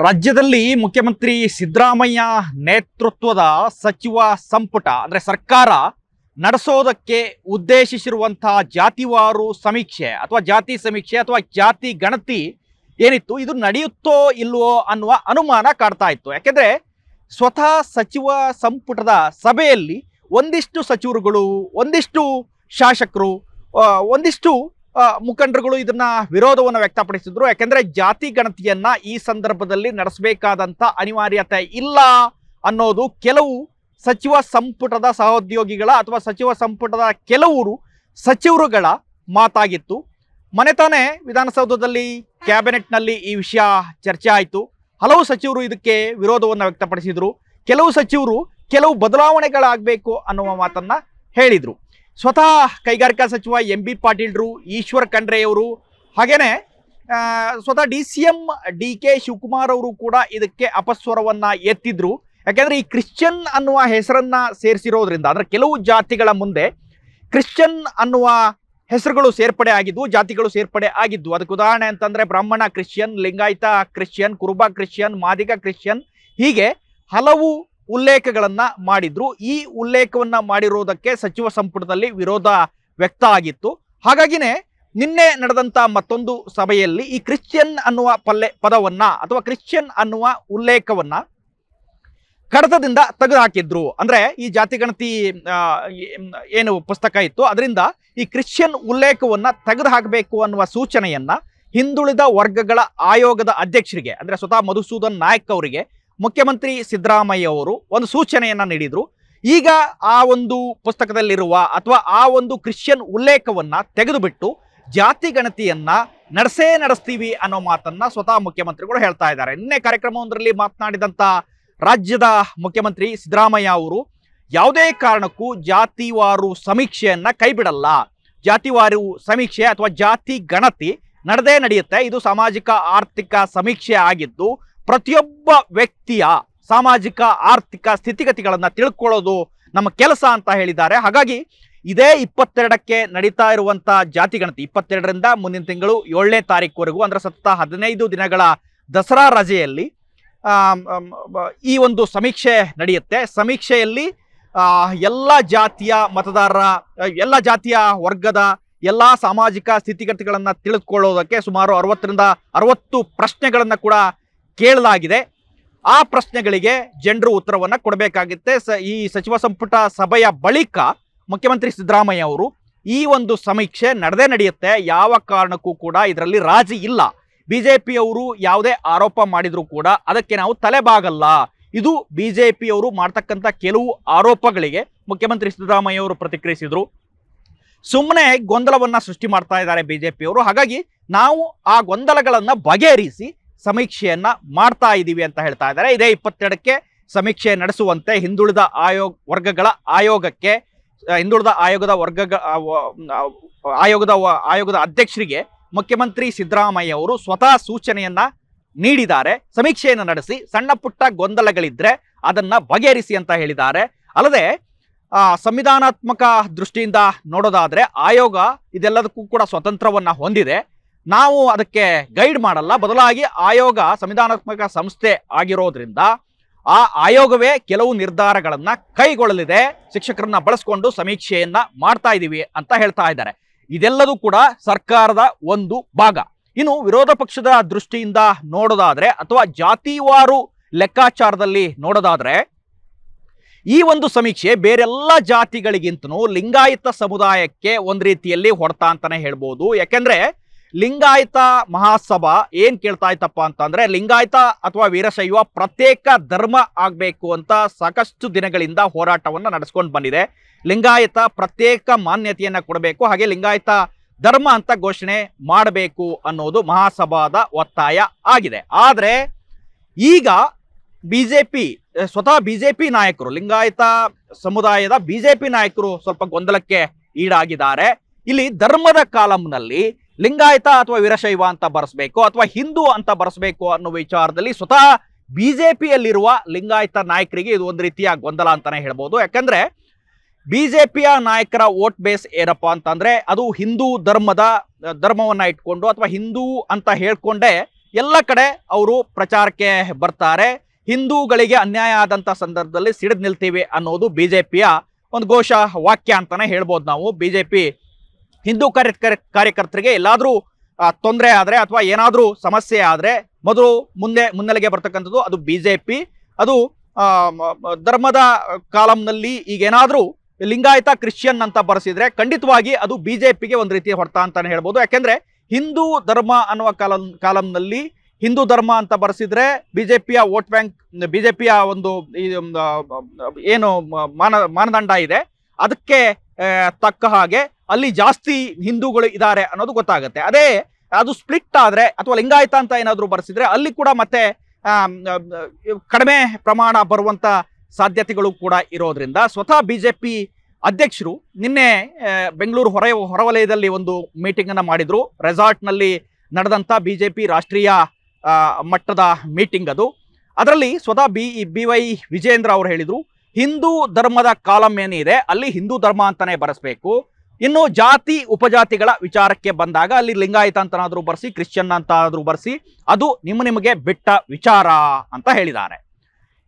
ರಾಜ್ಯದಲ್ಲಿ ಮುಖ್ಯಮಂತ್ರಿ ಸಿದ್ದರಾಮಯ್ಯ ನೇತೃತ್ವದ ಸಚಿವ ಸಂಪುಟ ಅಂದರೆ ಸರ್ಕಾರ ನಡೆಸೋದಕ್ಕೆ ಉದ್ದೇಶಿಸಿರುವಂತಹ ಜಾತಿವಾರು ಸಮೀಕ್ಷೆ ಅಥವಾ ಜಾತಿ ಸಮೀಕ್ಷೆ ಅಥವಾ ಜಾತಿ ಗಣತಿ ಏನಿತ್ತು ಇದು ನಡೆಯುತ್ತೋ ಇಲ್ವೋ ಅನ್ನುವ ಅನುಮಾನ ಕಾಡ್ತಾ ಇತ್ತು. ಯಾಕೆಂದ್ರೆ ಸ್ವತಃ ಸಚಿವ ಸಂಪುಟದ ಸಭೆಯಲ್ಲಿ ಒಂದಿಷ್ಟು ಸಚಿವರುಗಳು, ಒಂದಿಷ್ಟು ಶಾಸಕರು, ಒಂದಿಷ್ಟು ಮುಖಂಡರುಗಳು ಇದನ್ನ ವಿರೋಧವನ್ನು ವ್ಯಕ್ತಪಡಿಸಿದ್ರು. ಯಾಕೆಂದ್ರೆ ಜಾತಿ ಗಣತಿಯನ್ನ ಈ ಸಂದರ್ಭದಲ್ಲಿ ನಡೆಸಬೇಕಾದಂತ ಅನಿವಾರ್ಯತೆ ಇಲ್ಲ ಅನ್ನೋದು ಕೆಲವು ಸಚಿವ ಸಂಪುಟದ ಸಹೋದ್ಯೋಗಿಗಳ ಅಥವಾ ಸಚಿವ ಸಂಪುಟದ ಕೆಲವರು ಸಚಿವರುಗಳ ಮಾತಾಗಿತ್ತು. ಮನೆತಾನೆ ವಿಧಾನಸೌಧದಲ್ಲಿ ಕ್ಯಾಬಿನೆಟ್ನಲ್ಲಿ ಈ ವಿಷಯ ಚರ್ಚೆ ಆಯಿತು. ಹಲವು ಸಚಿವರು ಇದಕ್ಕೆ ವಿರೋಧವನ್ನು ವ್ಯಕ್ತಪಡಿಸಿದ್ರು. ಕೆಲವು ಸಚಿವರು ಕೆಲವು ಬದಲಾವಣೆಗಳಾಗಬೇಕು ಅನ್ನುವ ಮಾತನ್ನ ಹೇಳಿದ್ರು. ಸ್ವತಃ ಕೈಗಾರಿಕಾ ಸಚಿವ ಎಂ.ಬಿ. ಪಾಟೀಲ್ರು, ಈಶ್ವರ್ ಖಂಡ್ರೆಯವರು, ಹಾಗೇನೆ ಸ್ವತಃ DCM ಡಿ.ಕೆ. ಶಿವಕುಮಾರ್ ಅವರು ಕೂಡ ಇದಕ್ಕೆ ಅಪಸ್ವರವನ್ನ ಎತ್ತಿದ್ರು. ಯಾಕೆಂದ್ರೆ ಈ ಕ್ರಿಶ್ಚಿಯನ್ ಅನ್ನುವ ಹೆಸರನ್ನ ಸೇರಿಸಿರೋದ್ರಿಂದ, ಅಂದ್ರೆ ಕೆಲವು ಜಾತಿಗಳ ಮುಂದೆ ಕ್ರಿಶ್ಚಿಯನ್ ಅನ್ನುವ ಹೆಸರುಗಳು ಸೇರ್ಪಡೆ ಆಗಿದ್ವು, ಜಾತಿಗಳು ಸೇರ್ಪಡೆ ಆಗಿದ್ವು. ಅದಕ್ಕೆ ಉದಾಹರಣೆ ಅಂತಂದ್ರೆ ಬ್ರಾಹ್ಮಣ ಕ್ರಿಶ್ಚಿಯನ್, ಲಿಂಗಾಯತ ಕ್ರಿಶ್ಚಿಯನ್, ಕುರುಬ ಕ್ರಿಶ್ಚಿಯನ್, ಮಾದಿಗ ಕ್ರಿಶ್ಚಿಯನ್, ಹೀಗೆ ಹಲವು ಉಲ್ಲೇಖಗಳನ್ನ ಮಾಡಿದ್ರು. ಈ ಉಲ್ಲೇಖವನ್ನ ಮಾಡಿರೋದಕ್ಕೆ ಸಚಿವ ಸಂಪುಟದಲ್ಲಿ ವಿರೋಧ ವ್ಯಕ್ತ ಆಗಿತ್ತು. ಹಾಗಾಗಿನೇ ನಿನ್ನೆ ನಡೆದಂತ ಮತ್ತೊಂದು ಸಭೆಯಲ್ಲಿ ಈ ಕ್ರಿಶ್ಚಿಯನ್ ಅನ್ನುವ ಪದವನ್ನ ಅಥವಾ ಕ್ರಿಶ್ಚಿಯನ್ ಅನ್ನುವ ಉಲ್ಲೇಖವನ್ನ ಕಡತದಿಂದ ತೆಗೆದುಹಾಕಿದ್ರು. ಅಂದ್ರೆ ಈ ಜಾತಿ ಗಣತಿ ಏನು ಪುಸ್ತಕ ಇತ್ತು ಅದರಿಂದ ಈ ಕ್ರಿಶ್ಚಿಯನ್ ಉಲ್ಲೇಖವನ್ನ ತೆಗೆದುಹಾಕಬೇಕು ಅನ್ನುವ ಸೂಚನೆಯನ್ನ ಹಿಂದುಳಿದ ವರ್ಗಗಳ ಆಯೋಗದ ಅಧ್ಯಕ್ಷರಿಗೆ, ಅಂದ್ರೆ ಸ್ವತಃ ಮಧುಸೂದನ್ ನಾಯಕ್ ಅವರಿಗೆ ಮುಖ್ಯಮಂತ್ರಿ ಸಿದ್ದರಾಮಯ್ಯ ಅವರು ಒಂದು ಸೂಚನೆಯನ್ನ ನೀಡಿದ್ರು. ಈಗ ಆ ಒಂದು ಪುಸ್ತಕದಲ್ಲಿರುವ ಅಥವಾ ಆ ಒಂದು ಕ್ರಿಶ್ಚಿಯನ್ ಉಲ್ಲೇಖವನ್ನ ತೆಗೆದುಬಿಟ್ಟು ಜಾತಿ ಗಣತಿಯನ್ನ ನಡೆಸ್ತೀವಿ ಅನ್ನೋ ಮಾತನ್ನ ಸ್ವತಃ ಮುಖ್ಯಮಂತ್ರಿಗಳು ಹೇಳ್ತಾ ಇದ್ದಾರೆ. ನಿನ್ನೆ ಕಾರ್ಯಕ್ರಮವೊಂದರಲ್ಲಿ ಮಾತನಾಡಿದಂತ ರಾಜ್ಯದ ಮುಖ್ಯಮಂತ್ರಿ ಸಿದ್ದರಾಮಯ್ಯ ಅವರು ಯಾವುದೇ ಕಾರಣಕ್ಕೂ ಜಾತಿವಾರು ಸಮೀಕ್ಷೆಯನ್ನ ಕೈಬಿಡಲ್ಲ, ಜಾತಿವಾರು ಸಮೀಕ್ಷೆ ಅಥವಾ ಜಾತಿ ಗಣತಿ ನಡೆಯುತ್ತೆ. ಇದು ಸಾಮಾಜಿಕ ಆರ್ಥಿಕ ಸಮೀಕ್ಷೆ ಆಗಿದ್ದು ಪ್ರತಿಯೊಬ್ಬ ವ್ಯಕ್ತಿಯ ಸಾಮಾಜಿಕ ಆರ್ಥಿಕ ಸ್ಥಿತಿಗತಿಗಳನ್ನ ತಿಳ್ಕೊಳ್ಳೋದು ನಮ್ಮ ಕೆಲಸ ಅಂತ ಹೇಳಿದ್ದಾರೆ. ಹಾಗಾಗಿ ಇದೇ 22ಕ್ಕೆ ನಡೀತಾ ಇರುವಂತ ಜಾತಿ ಗಣತಿ 22ರಿಂದ ಮುಂದಿನ ತಿಂಗಳು 7ನೇ ತಾರೀಕುವರೆಗೂ, ಅಂದ್ರೆ ಸತತ 15 ದಿನಗಳ ದಸರಾ ರಜೆಯಲ್ಲಿ ಈ ಒಂದು ಸಮೀಕ್ಷೆ ನಡೆಯುತ್ತೆ. ಸಮೀಕ್ಷೆಯಲ್ಲಿ ಎಲ್ಲ ಜಾತಿಯ ಮತದಾರರ, ಎಲ್ಲ ಜಾತಿಯ ವರ್ಗದ ಎಲ್ಲ ಸಾಮಾಜಿಕ ಸ್ಥಿತಿಗತಿಗಳನ್ನ ತಿಳಿದುಕೊಳ್ಳೋದಕ್ಕೆ ಸುಮಾರು 60ರಿಂದ 60 ಪ್ರಶ್ನೆಗಳನ್ನ ಕೂಡ ಕೇಳಲಾಗಿದೆ. ಆ ಪ್ರಶ್ನೆಗಳಿಗೆ ಜನರು ಉತ್ತರವನ್ನ ಕೊಡಬೇಕಾಗುತ್ತೆ. ಈ ಸಚಿವ ಸಂಪುಟ ಸಭೆಯ ಬಳಿಕ ಮುಖ್ಯಮಂತ್ರಿ ಸಿದ್ದರಾಮಯ್ಯ ಅವರು ಈ ಒಂದು ಸಮೀಕ್ಷೆ ನಡೆಯುತ್ತೆ. ಯಾವ ಕಾರಣಕ್ಕೂ ಕೂಡ ಇದರಲ್ಲಿ ರಾಜಿ ಇಲ್ಲ. ಬಿಜೆಪಿಯವರು ಯಾವುದೇ ಆರೋಪ ಮಾಡಿದ್ರು ಕೂಡ ಅದಕ್ಕೆ ನಾವು ತಲೆಬಾಗಲ್ಲ. ಇದು ಬಿಜೆಪಿಯವರು ಮಾಡ್ತಕ್ಕಂಥ ಕೆಲವು ಆರೋಪಗಳಿಗೆ ಮುಖ್ಯಮಂತ್ರಿ ಸಿದ್ದರಾಮಯ್ಯ ಅವರು ಪ್ರತಿಕ್ರಿಯಿಸಿದ್ರು. ಸುಮ್ಮನೆ ಗೊಂದಲವನ್ನ ಸೃಷ್ಟಿ ಮಾಡ್ತಾ ಇದ್ದಾರೆ ಬಿಜೆಪಿಯವರು. ಹಾಗಾಗಿ ನಾವು ಆ ಗೊಂದಲಗಳನ್ನ ಬಗೆಹರಿಸಿ ಸಮೀಕ್ಷೆಯನ್ನ ಮಾಡ್ತಾ ಇದ್ದೀವಿ ಅಂತ ಹೇಳ್ತಾ ಇದ್ದಾರೆ. ಇದೇ 22ಕ್ಕೆ ಸಮೀಕ್ಷೆ ನಡೆಸುವಂತೆ ಹಿಂದುಳಿದ ವರ್ಗಗಳ ಆಯೋಗಕ್ಕೆ, ಹಿಂದುಳಿದ ಆಯೋಗದ ಅಧ್ಯಕ್ಷರಿಗೆ ಮುಖ್ಯಮಂತ್ರಿ ಸಿದ್ದರಾಮಯ್ಯ ಅವರು ಸ್ವತಃ ಸೂಚನೆಯನ್ನ ನೀಡಿದ್ದಾರೆ. ಸಮೀಕ್ಷೆಯನ್ನು ನಡೆಸಿ ಸಣ್ಣ ಪುಟ್ಟ ಗೊಂದಲಗಳಿದ್ರೆ ಅದನ್ನ ಬಗೆಹರಿಸಿ ಅಂತ ಹೇಳಿದ್ದಾರೆ. ಅಲ್ಲದೆ ಸಂವಿಧಾನಾತ್ಮಕ ದೃಷ್ಟಿಯಿಂದ ನೋಡೋದಾದ್ರೆ ಆಯೋಗ ಇದೆಲ್ಲದಕ್ಕೂ ಕೂಡ ಸ್ವತಂತ್ರವನ್ನ ಹೊಂದಿದೆ. ನಾವು ಅದಕ್ಕೆ ಗೈಡ್ ಮಾಡಲ್ಲ, ಬದಲಾಗಿ ಆಯೋಗ ಸಂವಿಧಾನಾತ್ಮಕ ಸಂಸ್ಥೆ ಆಗಿರೋದ್ರಿಂದ ಆ ಆಯೋಗವೇ ಕೆಲವು ನಿರ್ಧಾರಗಳನ್ನ ಕೈಗೊಳ್ಳಲಿದೆ. ಶಿಕ್ಷಕರನ್ನ ಬಳಸ್ಕೊಂಡು ಸಮೀಕ್ಷೆಯನ್ನ ಮಾಡ್ತಾ ಇದೀವಿ ಅಂತ ಹೇಳ್ತಾ ಇದ್ದಾರೆ. ಇದೆಲ್ಲದೂ ಕೂಡ ಸರ್ಕಾರದ ಒಂದು ಭಾಗ. ಇನ್ನು ವಿರೋಧ ಪಕ್ಷದ ದೃಷ್ಟಿಯಿಂದ ನೋಡೋದಾದ್ರೆ ಅಥವಾ ಜಾತಿವಾರು ಲೆಕ್ಕಾಚಾರದಲ್ಲಿ ನೋಡೋದಾದ್ರೆ ಈ ಒಂದು ಸಮೀಕ್ಷೆ ಬೇರೆಲ್ಲ ಜಾತಿಗಳಿಗಿಂತನೂ ಲಿಂಗಾಯತ ಸಮುದಾಯಕ್ಕೆ ಒಂದು ರೀತಿಯಲ್ಲಿ ಹೊಡೆತ ಅಂತಾನೆ ಹೇಳ್ಬೋದು. ಯಾಕೆಂದ್ರೆ ಲಿಂಗಾಯತ ಮಹಾಸಭಾ ಏನ್ ಕೇಳ್ತಾ ಇತ್ತಪ್ಪ ಅಂತಂದ್ರೆ ಲಿಂಗಾಯತ ಅಥವಾ ವೀರಶೈವ ಪ್ರತ್ಯೇಕ ಧರ್ಮ ಆಗ್ಬೇಕು ಅಂತ ಸಾಕಷ್ಟು ದಿನಗಳಿಂದ ಹೋರಾಟವನ್ನ ನಡೆಸ್ಕೊಂಡು ಬಂದಿದೆ. ಲಿಂಗಾಯತ ಪ್ರತ್ಯೇಕ ಮಾನ್ಯತೆಯನ್ನ ಕೊಡಬೇಕು, ಹಾಗೆ ಲಿಂಗಾಯತ ಧರ್ಮ ಅಂತ ಘೋಷಣೆ ಮಾಡಬೇಕು ಅನ್ನೋದು ಮಹಾಸಭಾದ ಒತ್ತಾಯ ಆಗಿದೆ. ಆದ್ರೆ ಈಗ ಸ್ವತಃ ಬಿಜೆಪಿ ನಾಯಕರು, ಲಿಂಗಾಯತ ಸಮುದಾಯದ ಬಿಜೆಪಿ ನಾಯಕರು ಸ್ವಲ್ಪ ಗೊಂದಲಕ್ಕೆ ಈಡಾಗಿದ್ದಾರೆ. ಇಲ್ಲಿ ಧರ್ಮದ ಕಾಲಂನಲ್ಲಿ ಲಿಂಗಾಯತ ಅಥವಾ ವೀರಶೈವ ಅಂತ ಬರೆಸಬೇಕು ಅಥವಾ ಹಿಂದೂ ಅಂತ ಬರೆಸಬೇಕು ಅನ್ನೋ ವಿಚಾರದಲ್ಲಿ ಸ್ವತಃ ಬಿಜೆಪಿಯಲ್ಲಿರುವ ಲಿಂಗಾಯತ ನಾಯಕರಿಗೆ ಇದು ಒಂದು ರೀತಿಯ ಗೊಂದಲ ಅಂತಾನೆ ಹೇಳ್ಬೋದು. ಯಾಕಂದ್ರೆ ಬಿಜೆಪಿಯ ನಾಯಕರ ವೋಟ್ ಬೇಸ್ ಏನಪ್ಪ ಅಂತಂದ್ರೆ ಅದು ಹಿಂದೂ ಧರ್ಮವನ್ನ ಇಟ್ಕೊಂಡು ಅಥವಾ ಹಿಂದೂ ಅಂತ ಹೇಳ್ಕೊಂಡೇ ಎಲ್ಲ ಕಡೆ ಅವರು ಪ್ರಚಾರಕ್ಕೆ ಬರ್ತಾರೆ. ಹಿಂದೂಗಳಿಗೆ ಅನ್ಯಾಯ ಆದಂತ ಸಂದರ್ಭದಲ್ಲಿ ಸಿಡಿದು ನಿಲ್ತೀವಿ ಅನ್ನೋದು ಬಿಜೆಪಿಯ ಒಂದು ಘೋಷ ವಾಕ್ಯ ಅಂತಾನೆ ಹೇಳ್ಬೋದು ನಾವು. ಬಿಜೆಪಿ ಹಿಂದೂ ಕಾರ್ಯಕರ್ತರಿಗೆ ಎಲ್ಲಾದ್ರೂ ತೊಂದರೆ ಆದ್ರೆ ಅಥವಾ ಏನಾದ್ರೂ ಸಮಸ್ಯೆ ಆದ್ರೆ ಮೊದಲು ಮುನ್ನೆಲೆಗೆ ಬರ್ತಕ್ಕಂಥದ್ದು ಅದು ಬಿಜೆಪಿ. ಅದು ಧರ್ಮದ ಕಾಲಂನಲ್ಲಿ ಈಗೇನಾದ್ರೂ ಲಿಂಗಾಯತ ಕ್ರಿಶ್ಚಿಯನ್ ಅಂತ ಬರೆಸಿದ್ರೆ ಖಂಡಿತವಾಗಿ ಅದು ಬಿಜೆಪಿಗೆ ಒಂದು ರೀತಿಯ ಹೊಡೆತ ಅಂತಾನೆ ಹೇಳ್ಬೋದು. ಯಾಕೆಂದ್ರೆ ಹಿಂದೂ ಧರ್ಮ ಅನ್ನುವ ಕಾಲಂನಲ್ಲಿ ಹಿಂದೂ ಧರ್ಮ ಅಂತ ಬರೆಸಿದ್ರೆ ಬಿಜೆಪಿಯ ವೋಟ್ ಬ್ಯಾಂಕ್, ಬಿಜೆಪಿಯ ಒಂದು ಏನು ಮಾನದಂಡ ಇದೆ ಅದಕ್ಕೆ ತಕ್ಕ ಹಾಗೆ ಅಲ್ಲಿ ಜಾಸ್ತಿ ಹಿಂದೂಗಳು ಇದ್ದಾರೆ ಅನ್ನೋದು ಗೊತ್ತಾಗುತ್ತೆ. ಅದೇ ಅದು ಸ್ಪ್ಲಿಟ್ ಆದ್ರೆ ಅಥವಾ ಲಿಂಗಾಯತ ಅಂತ ಏನಾದ್ರು ಬರೆಸಿದ್ರೆ ಅಲ್ಲಿ ಕೂಡ ಮತ್ತೆ ಕಡಿಮೆ ಪ್ರಮಾಣ ಬರುವಂತ ಸಾಧ್ಯತೆಗಳು ಕೂಡ ಇರೋದ್ರಿಂದ ಸ್ವತಃ ಬಿಜೆಪಿ ಅಧ್ಯಕ್ಷರು ನಿನ್ನೆ ಬೆಂಗಳೂರು ಹೊರವಲಯದಲ್ಲಿ ಒಂದು ಮೀಟಿಂಗ್ ಅನ್ನ ಮಾಡಿದ್ರು. ರೆಸಾರ್ಟ್ ನಲ್ಲಿ ನಡೆದಂತ ಬಿಜೆಪಿ ರಾಷ್ಟ್ರೀಯ ಮಟ್ಟದ ಮೀಟಿಂಗ್ ಅದು. ಅದರಲ್ಲಿ ಸ್ವತಃ BY ವಿಜೇಂದ್ರ ಅವರು ಹೇಳಿದ್ರು, ಹಿಂದೂ ಧರ್ಮದ ಕಾಲಂ ಏನಿದೆ ಅಲ್ಲಿ ಹಿಂದೂ ಧರ್ಮ ಅಂತಾನೆ ಬರೆಸ್ಬೇಕು. ಇನ್ನು ಜಾತಿ ಉಪಜಾತಿಗಳ ವಿಚಾರಕ್ಕೆ ಬಂದಾಗ ಅಲ್ಲಿ ಲಿಂಗಾಯತ ಅಂತನಾದ್ರೂ ಬರ್ಸಿ, ಕ್ರಿಶ್ಚಿಯನ್ ಅಂತ ಆದ್ರೂ ಬರ್ಸಿ, ಅದು ನಿಮಗೆ ಬಿಟ್ಟ ವಿಚಾರ ಅಂತ ಹೇಳಿದ್ದಾರೆ.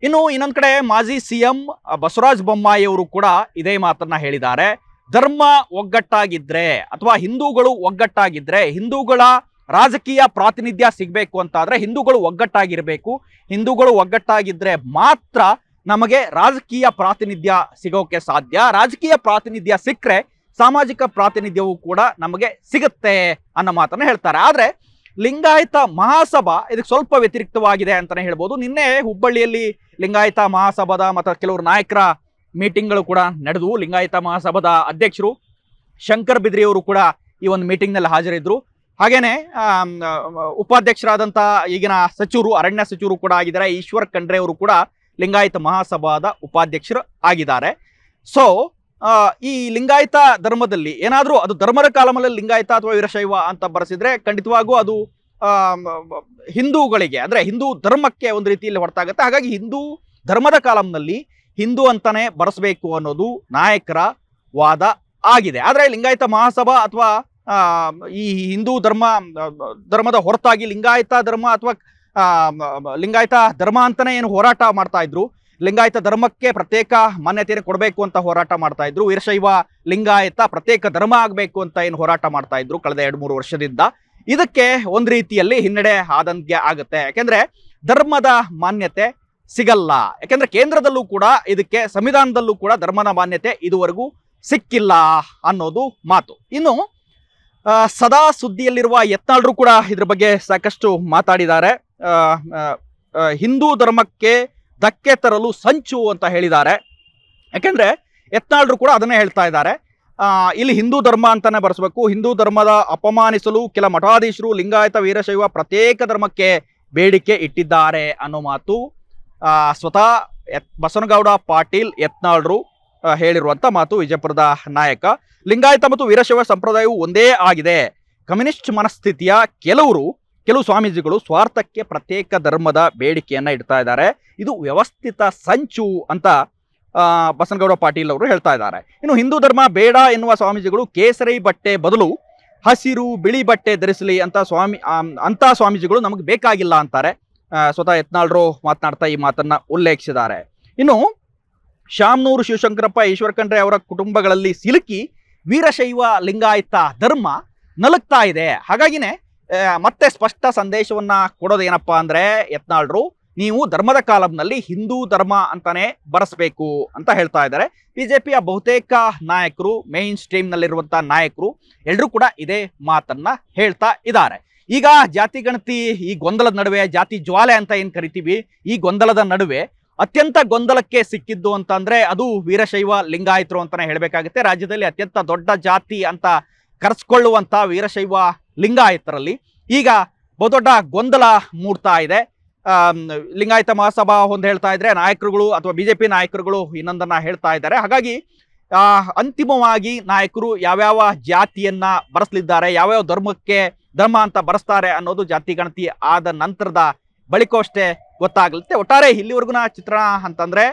ಇನ್ನು ಇನ್ನೊಂದ್ ಕಡೆ ಮಾಜಿ CM ಬಸವರಾಜ ಬೊಮ್ಮಾಯಿ ಅವರು ಕೂಡ ಇದೇ ಮಾತನ್ನ ಹೇಳಿದ್ದಾರೆ. ಧರ್ಮ ಒಗ್ಗಟ್ಟಾಗಿದ್ರೆ ಅಥವಾ ಹಿಂದೂಗಳು ಒಗ್ಗಟ್ಟಾಗಿದ್ರೆ, ಹಿಂದೂಗಳ ರಾಜಕೀಯ ಪ್ರಾತಿನಿಧ್ಯ ಸಿಗ್ಬೇಕು ಅಂತಾದ್ರೆ ಹಿಂದೂಗಳು ಒಗ್ಗಟ್ಟಾಗಿರ್ಬೇಕು. ಹಿಂದೂಗಳು ಒಗ್ಗಟ್ಟಾಗಿದ್ರೆ ಮಾತ್ರ ನಮಗೆ ರಾಜಕೀಯ ಪ್ರಾತಿನಿಧ್ಯ ಸಿಗೋಕೆ ಸಾಧ್ಯ. ರಾಜಕೀಯ ಪ್ರಾತಿನಿಧ್ಯ ಸಿಕ್ಕರೆ ಸಾಮಾಜಿಕ ಪ್ರಾತಿನಿಧ್ಯವು ಕೂಡ ನಮಗೆ ಸಿಗುತ್ತೆ ಅನ್ನೋ ಮಾತನ್ನ ಹೇಳ್ತಾರೆ. ಆದ್ರೆ ಲಿಂಗಾಯತ ಮಹಾಸಭಾ ಇದಕ್ಕೆ ಸ್ವಲ್ಪ ವ್ಯತಿರಿಕ್ತವಾಗಿದೆ ಅಂತಾನೆ ಹೇಳ್ಬೋದು. ನಿನ್ನೆ ಹುಬ್ಬಳ್ಳಿಯಲ್ಲಿ ಲಿಂಗಾಯತ ಮಹಾಸಭಾದ ಮತ್ತು ಕೆಲವರು ನಾಯಕರ ಮೀಟಿಂಗ್ಗಳು ಕೂಡ ನಡೆದವು. ಲಿಂಗಾಯತ ಮಹಾಸಭಾದ ಅಧ್ಯಕ್ಷರು ಶಂಕರ್ ಬಿದ್ರಿ ಅವರು ಕೂಡ ಈ ಒಂದು ಮೀಟಿಂಗ್ ನಲ್ಲಿ ಹಾಜರಿದ್ರು. ಹಾಗೇನೆ ಉಪಾಧ್ಯಕ್ಷರಾದಂತ ಈಗಿನ ಸಚಿವರು, ಅರಣ್ಯ ಸಚಿವರು ಕೂಡ ಆಗಿದ್ದಾರೆ. ಈಶ್ವರ್ ಖಂಡ್ರೆ ಅವರು ಕೂಡ ಲಿಂಗಾಯತ ಮಹಾಸಭಾದ ಉಪಾಧ್ಯಕ್ಷರು ಆಗಿದ್ದಾರೆ. ಸೊ ಈ ಲಿಂಗಾಯತ ಧರ್ಮದಲ್ಲಿ ಏನಾದ್ರೂ ಅದು ಧರ್ಮದ ಕಾಲಮಲ್ಲಿ ಲಿಂಗಾಯತ ಅಥವಾ ವೀರಶೈವ ಅಂತ ಬರೆಸಿದ್ರೆ ಖಂಡಿತವಾಗೂ ಅದು ಹಿಂದೂಗಳಿಗೆ ಅಂದ್ರೆ ಹಿಂದೂ ಧರ್ಮಕ್ಕೆ ಒಂದು ರೀತಿಯಲ್ಲಿ ಹೊರತಾಗುತ್ತೆ. ಹಾಗಾಗಿ ಹಿಂದೂ ಧರ್ಮದ ಕಾಲಂನಲ್ಲಿ ಹಿಂದೂ ಅಂತಾನೆ ಬರೆಸಬೇಕು ಅನ್ನೋದು ನಾಯಕರ ವಾದ ಆಗಿದೆ. ಆದ್ರೆ ಲಿಂಗಾಯತ ಮಹಾಸಭಾ ಅಥವಾ ಈ ಹಿಂದೂ ಧರ್ಮದ ಹೊರತಾಗಿ ಲಿಂಗಾಯತ ಧರ್ಮ ಅಥವಾ ಲಿಂಗಾಯತ ಧರ್ಮ ಅಂತಾನೆ ಏನು ಹೋರಾಟ ಮಾಡ್ತಾ ಇದ್ರು, ಲಿಂಗಾಯತ ಧರ್ಮಕ್ಕೆ ಪ್ರತ್ಯೇಕ ಮಾನ್ಯತೆಯನ್ನು ಕೊಡಬೇಕು ಅಂತ ಹೋರಾಟ ಮಾಡ್ತಾ ಇದ್ರು, ವೀರಶೈವ ಲಿಂಗಾಯತ ಪ್ರತ್ಯೇಕ ಧರ್ಮ ಆಗಬೇಕು ಅಂತ ಏನು ಹೋರಾಟ ಮಾಡ್ತಾ ಇದ್ರು ಕಳೆದ 2-3 ವರ್ಷದಿಂದ, ಇದಕ್ಕೆ ಒಂದು ರೀತಿಯಲ್ಲಿ ಹಿನ್ನಡೆ ಆದಂಗೆ ಆಗುತ್ತೆ. ಯಾಕೆಂದ್ರೆ ಧರ್ಮದ ಮಾನ್ಯತೆ ಸಿಗಲ್ಲ. ಯಾಕೆಂದ್ರೆ ಕೇಂದ್ರದಲ್ಲೂ ಕೂಡ ಇದಕ್ಕೆ ಸಂವಿಧಾನದಲ್ಲೂ ಕೂಡ ಧರ್ಮದ ಮಾನ್ಯತೆ ಇದುವರೆಗೂ ಸಿಕ್ಕಿಲ್ಲ ಅನ್ನೋದು ಮಾತು. ಇನ್ನು ಸದಾ ಸುದ್ದಿಯಲ್ಲಿರುವ ಯತ್ನಾಳ್ರು ಕೂಡ ಇದ್ರ ಬಗ್ಗೆ ಸಾಕಷ್ಟು ಮಾತಾಡಿದ್ದಾರೆ. ಹಿಂದೂ ಧರ್ಮಕ್ಕೆ ಧಕ್ಕೆ ತರಲು ಸಂಚು ಅಂತ ಹೇಳಿದ್ದಾರೆ. ಯಾಕೆಂದ್ರೆ ಯತ್ನಾಳ್ರು ಕೂಡ ಅದನ್ನೇ ಹೇಳ್ತಾ ಇದ್ದಾರೆ. ಇಲ್ಲಿ ಹಿಂದೂ ಧರ್ಮ ಅಂತಾನೆ ಬರೆಸಬೇಕು, ಹಿಂದೂ ಧರ್ಮದ ಅಪಮಾನಿಸಲು ಕೆಲ ಮಠಾಧೀಶರು ಲಿಂಗಾಯತ ವೀರಶೈವ ಪ್ರತ್ಯೇಕ ಧರ್ಮಕ್ಕೆ ಬೇಡಿಕೆ ಇಟ್ಟಿದ್ದಾರೆ ಅನ್ನೋ ಮಾತು ಸ್ವತಃ ಬಸನಗೌಡ ಪಾಟೀಲ್ ಯತ್ನಾಳ್ರು ಹೇಳಿರುವಂತ ಮಾತು. ವಿಜಯಪುರದ ನಾಯಕ, ಲಿಂಗಾಯತ ಮತ್ತು ವೀರಶೈವ ಸಂಪ್ರದಾಯವು ಒಂದೇ ಆಗಿದೆ. ಕಮ್ಯುನಿಸ್ಟ್ ಮನಸ್ಥಿತಿಯ ಕೆಲವು ಸ್ವಾಮೀಜಿಗಳು ಸ್ವಾರ್ಥಕ್ಕೆ ಪ್ರತ್ಯೇಕ ಧರ್ಮದ ಬೇಡಿಕೆಯನ್ನ ಇಡ್ತಾ ಇದ್ದಾರೆ. ಇದು ವ್ಯವಸ್ಥಿತ ಸಂಚು ಅಂತ ಬಸನಗೌಡ ಪಾಟೀಲ್ ಅವರು ಹೇಳ್ತಾ ಇದ್ದಾರೆ. ಇನ್ನು ಹಿಂದೂ ಧರ್ಮ ಬೇಡ ಎನ್ನುವ ಸ್ವಾಮೀಜಿಗಳು ಕೇಸರಿ ಬಟ್ಟೆ ಬದಲು ಹಸಿರು ಬಿಳಿ ಬಟ್ಟೆ ಧರಿಸಲಿ ಅಂತ ಸ್ವಾಮೀಜಿಗಳು ನಮಗೆ ಬೇಕಾಗಿಲ್ಲ ಅಂತಾರೆ. ಸ್ವತಃ ಯತ್ನಾಳ್ರು ಮಾತನಾಡ್ತಾ ಈ ಮಾತನ್ನ ಉಲ್ಲೇಖಿಸಿದ್ದಾರೆ. ಇನ್ನು ಶಾಮನೂರು ಶಿವಶಂಕರಪ್ಪ, ಈಶ್ವರ ಖಂಡ್ರೆ ಅವರ ಕುಟುಂಬಗಳಲ್ಲಿ ಸಿಲುಕಿ ವೀರಶೈವ ಲಿಂಗಾಯತ ಧರ್ಮ ನಲುಗ್ತಾ ಇದೆ. ಹಾಗಾಗಿನೇ ಮತ್ತೆ ಸ್ಪಷ್ಟ ಸಂದೇಶವನ್ನ ಕೊಡೋದೇನಪ್ಪಾ ಅಂದ್ರೆ ಯತ್ನಾಳ್ರು, ನೀವು ಧರ್ಮದ ಕಾಲಂನಲ್ಲಿ ಹಿಂದೂ ಧರ್ಮ ಅಂತಾನೆ ಬರೆಸಬೇಕು ಅಂತ ಹೇಳ್ತಾ ಇದ್ದಾರೆ. ಬಿಜೆಪಿಯ ಬಹುತೇಕ ನಾಯಕರು, ಮೇನ್ ಸ್ಟ್ರೀಮ್ ನಲ್ಲಿರುವಂತಹ ನಾಯಕರು ಎಲ್ಲರೂ ಕೂಡ ಇದೇ ಮಾತನ್ನ ಹೇಳ್ತಾ ಇದ್ದಾರೆ. ಈಗ ಜಾತಿ ಗಣತಿ ಈ ಗೊಂದಲದ ನಡುವೆ, ಜಾತಿ ಜ್ವಾಲೆ ಅಂತ ಏನ್ ಕರಿತೀವಿ, ಈ ಗೊಂದಲದ ನಡುವೆ ಅತ್ಯಂತ ಗೊಂದಲಕ್ಕೆ ಸಿಕ್ಕಿದ್ದು ಅಂತಂದ್ರೆ ಅದು ವೀರಶೈವ ಲಿಂಗಾಯತರು ಅಂತಾನೆ ಹೇಳಬೇಕಾಗುತ್ತೆ. ರಾಜ್ಯದಲ್ಲಿ ಅತ್ಯಂತ ದೊಡ್ಡ ಜಾತಿ ಅಂತ ಕರೆಸ್ಕೊಳ್ಳುವಂತ ವೀರಶೈವ ಲಿಂಗಾಯತರಲ್ಲಿ ಈಗ ಬಹುದೊಡ್ಡ ಗೊಂದಲ ಮೂಡ್ತಾ ಇದೆ. ಲಿಂಗಾಯತ ಮಹಾಸಭಾ ಒಂದು ಹೇಳ್ತಾ ಇದ್ರೆ, ನಾಯಕರುಗಳು ಅಥವಾ ಬಿಜೆಪಿ ನಾಯಕರುಗಳು ಇನ್ನೊಂದನ್ನ ಹೇಳ್ತಾ ಇದ್ದಾರೆ. ಹಾಗಾಗಿ ಅಂತಿಮವಾಗಿ ನಾಯಕರು ಯಾವ್ಯಾವ ಜಾತಿಯನ್ನ ಬರೆಸಲಿದ್ದಾರೆ, ಯಾವ್ಯಾವ ಧರ್ಮ ಅಂತ ಬರೆಸ್ತಾರೆ ಅನ್ನೋದು ಜಾತಿ ಗಣತಿ ಆದ ನಂತರದ ಬಳಿಕವಷ್ಟೇ ಗೊತ್ತಾಗಲಿರುತ್ತೆ. ಒಟ್ಟಾರೆ ಇಲ್ಲಿವರೆಗಿನ ಚಿತ್ರಣ ಅಂತಂದ್ರೆ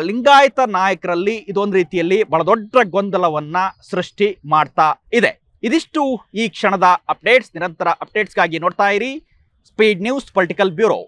ಲಿಂಗಾಯತ ನಾಯಕರಲ್ಲಿ ಇದೊಂದು ರೀತಿಯಲ್ಲಿ ಬಹಳ ದೊಡ್ಡ ಗೊಂದಲವನ್ನ ಸೃಷ್ಟಿ ಮಾಡ್ತಾ ಇದೆ. ಇದಿಷ್ಟು ಈ ಕ್ಷಣದ ಅಪ್ಡೇಟ್ಸ್. ನಿರಂತರ ಅಪ್ಡೇಟ್ಸ್ಗಾಗಿ ನೋಡ್ತಾ ಇರಿ ಸ್ಪೀಡ್ ನ್ಯೂಸ್ ಪೊಲಿಟಿಕಲ್ ಬ್ಯೂರೋ.